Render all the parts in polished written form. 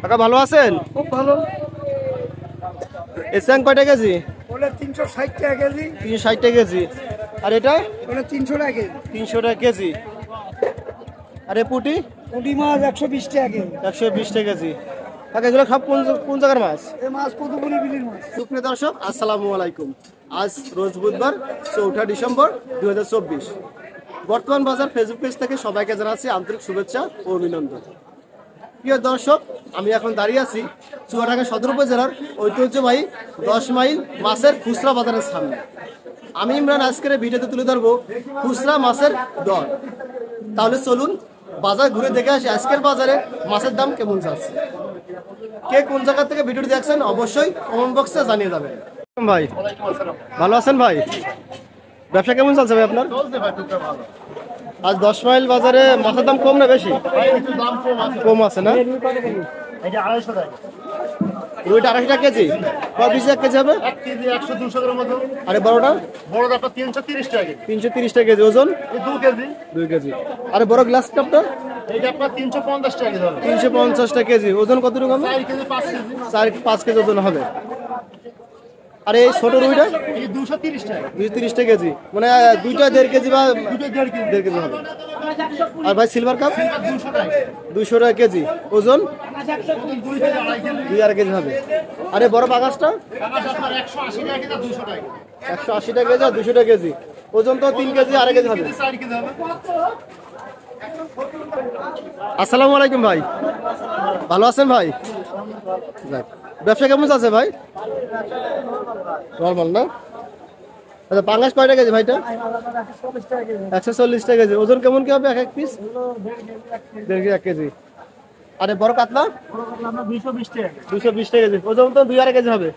কাকা ভালো আছেন? খুব ভালো। এই স্যাং কয়টা কেজি? ওটা 360 টাকা কেজি। 360 টাকা কেজি। আর এটা ওটা 300 টাকা কেজি। 300 টাকা কেজি। আর এই পুঁটি? পুঁটি মাছ 120 টাকা কেজি। 120 টাকা কেজি। কাকা এগুলো সব কোন জায়গার মাছ? এই মাছ কতগুলি বিলির মাছ। সুপ্রিয় দর্শক আসসালামু আলাইকুম। আজ রোজ বুধবার 4 ডিসেম্বর 2024। বর্তমান বাজার ফেসবুক পেজ থেকে সবাইকে জানাচ্ছি আন্তরিক শুভেচ্ছা ও অভিনন্দন। প্রিয় দর্শক, আমি এখন দাঁড়িয়ে আছি চুয়াডাঙ্গা সদর উপজেলার ঐতিহ্যবাহী 10 মাইল মাছের খুচরা বাজারের সামনে। আমি ইমরান আজকের ভিডিওতে তুলে ধরবো খুচরা মাছের দর। তাহলে চলুন বাজার ঘুরে দেখে আসি আজকের বাজারে মাছের দাম কেমন যাচ্ছে। কে কোন জায়গা থেকে ভিডিওটি দেখছেন অবশ্যই কমেন্ট বক্সে জানিয়ে যাবেন। ভাই ভালো আছেন ভাই? ব্যবসা কেমন চলছে ভাই আপনার? আজ 10 মাইল বাজারে মাছের দাম কম না বেশি? কম আছে না? রুইটা 250 টাকা কেজি। কয় পিস এক কেজি হবে? 1 কেজি 100-200 গ্রাম মতো। আরে বড়টা? বড়টা 330 টাকা কেজি। 330 টাকা কেজি। ওজন? এই 2 কেজি। 2 কেজি। আরে বড় গ্লাস কাপটা? এইটা আপনার 350 টাকা কেজি হবে। 350 টাকা কেজি। ওজন কতটুকু হবে? 4 কেজি 5 কেজি। 4-5 কেজি ওজন হবে। আর এই ছোট রুইটা? এই 230 টাকা। 230 টাকা কেজি। মানে দুইটা 1.5 কেজি বা 1.5 কেজি হবে। আর ভাই সিলভার কাপ? 200 টাকা। 200 টাকা কেজি। ওজন? 2 থেকে 2.5 কেজি। 2.5 কেজি হবে। আরে বড় পাঙাশটা? পাঙাশ আপনার 180 টাকা কেজি 200 টাকা। 180 টাকা কেজি আর 200 টাকা কেজি। ওজন তো 3 কেজি 2.5 কেজি হবে। 4 কেজি হবে। আসসালামু আলাইকুম ভাই। ভালো আছেন ভাই? যাক, ব্যবসা কেমন চলছে ভাই? নরমাল না? আচ্ছা, পাঙ্গাস কয়টা কেজি ভাইটা? 140 টাকা কেজি। ওজন কেমন কি হবে এক এক পিস? 1.5 কেজি। আরে বড় কাতলা? 220 টাকা কেজি। ওজন তো 2.5 কেজি হবে।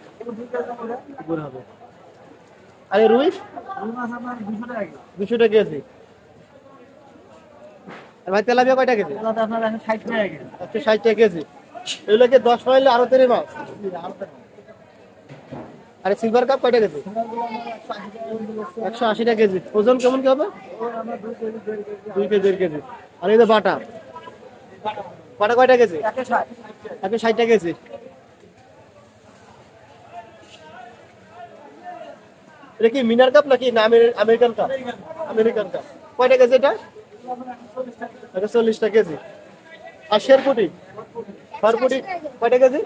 হবে। আরে রুই? 200 টাকা কেজি। আর ভাই তেলাপিয়া কয়টা কেজি? 160 টাকা কেজি। এগুলো কি 10 মাইলে আরো তেরে মাছ? আরে সিলভার কাপ কয়টা কেজি? 180 টাকা কেজি। ওজন কেমন কি হবে? 2 কেজি 1.5 কেজি। আর এই যে বাটা কয়টা কেজি? 160 টাকা কেজি। এটা কি মিনার কাপ নাকি না আমেরিকান কাপ? American cup. কয়টা কেজি এটা? 140 টাকা কেজি। আর শেরপুটি? ফারপুটি কয়টা কেজি?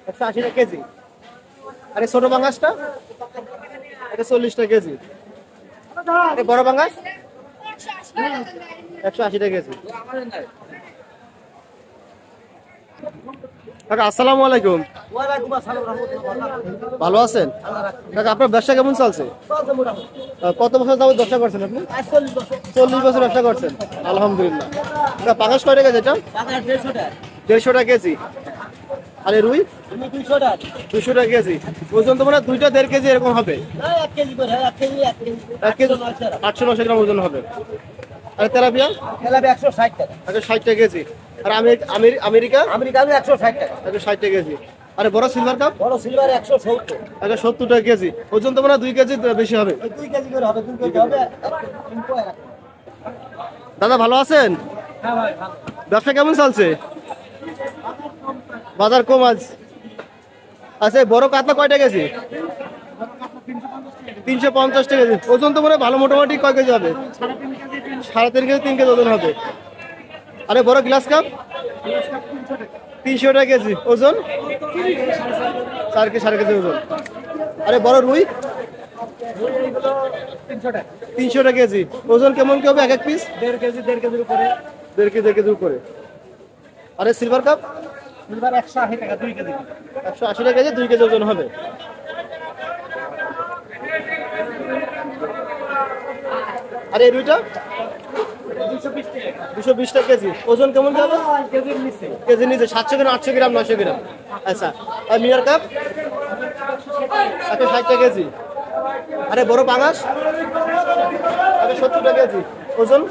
180 টাকা কেজি। আরে ছোট বাঙ্গাসটা? 140 টাকা কেজি। আরে বড় বাঙ্গাস? 180 টাকা কেজি। কাকা আসসালামু আলাইকুম। ভালো আছেন কাকা? আপনার ব্যবসা কেমন চলছে? কত বছর যাবত ব্যবসা করছেন আপনি? 40 বছর ব্যবসা করছেন, আলহামদুলিল্লাহ। কাকা পাঙাশ কয় টাকা যেটা? 150 টাকা কেজি। আরে রুই? 200 টাকা কেজি। ওজন তো মানে দুইটা 1.5 কেজি এরকম হবে। 1 কেজি 800-900 গ্রাম ওজন হবে। আর তেলাপিয়া? 160 টাকা। 160 টাকা কেজি। আর আমেরিকা? 160 টাকা। 160 টাকা কেজি। আরে বড় সিলভার কাপ? বড় সিলভার 170। 170 টাকা কেজি। ওজন তো মানে 2 কেজি বেশি হবে। 2 কেজি করে হবে, 2 কেজি হবে। দাদা ভালো আছেন? হ্যাঁ ভাই ভালো। ব্যবসা কেমন চলছে? বাজার কম আজ। আচ্ছা, বড় কাতলা কয়টা কেজি? 350 টাকা কেজি। ওজন তো মানে ভালো মোটামুটি কয় কেজি হবে? 3.5 কেজি 3 কেজি ওজন হবে। আরে বড় গ্লাস কাপ? 300 টাকা কেজি। ওজন? 4 কেজি ওজন। আরে বড় রুই? 300 টাকা কেজি। ওজন কেমন কি হবে এক এক পিস? 1.5 কেজি 1.5 কেজির উপরে। 1.5 কেজির উপরে। আরে সিলভার কাপ? সিলভার 180 টাকা 2 কেজি। 180 টাকা কেজি 2 কেজি ওজন হবে। আরে এই রুইটা? 220 টাকা কেজি। ওজন কেমন কি হবে? কেজির নিচে। কেজি নিচে 700 গ্রাম 800 গ্রাম 900 গ্রাম। আচ্ছা, আর মিনার কাপ? 160 টাকা কেজি। আরে বড় পাঙাশ? 170 টাকা কেজি। ওজন?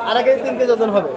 2.5 কেজি 3 কেজি ওজন হবে।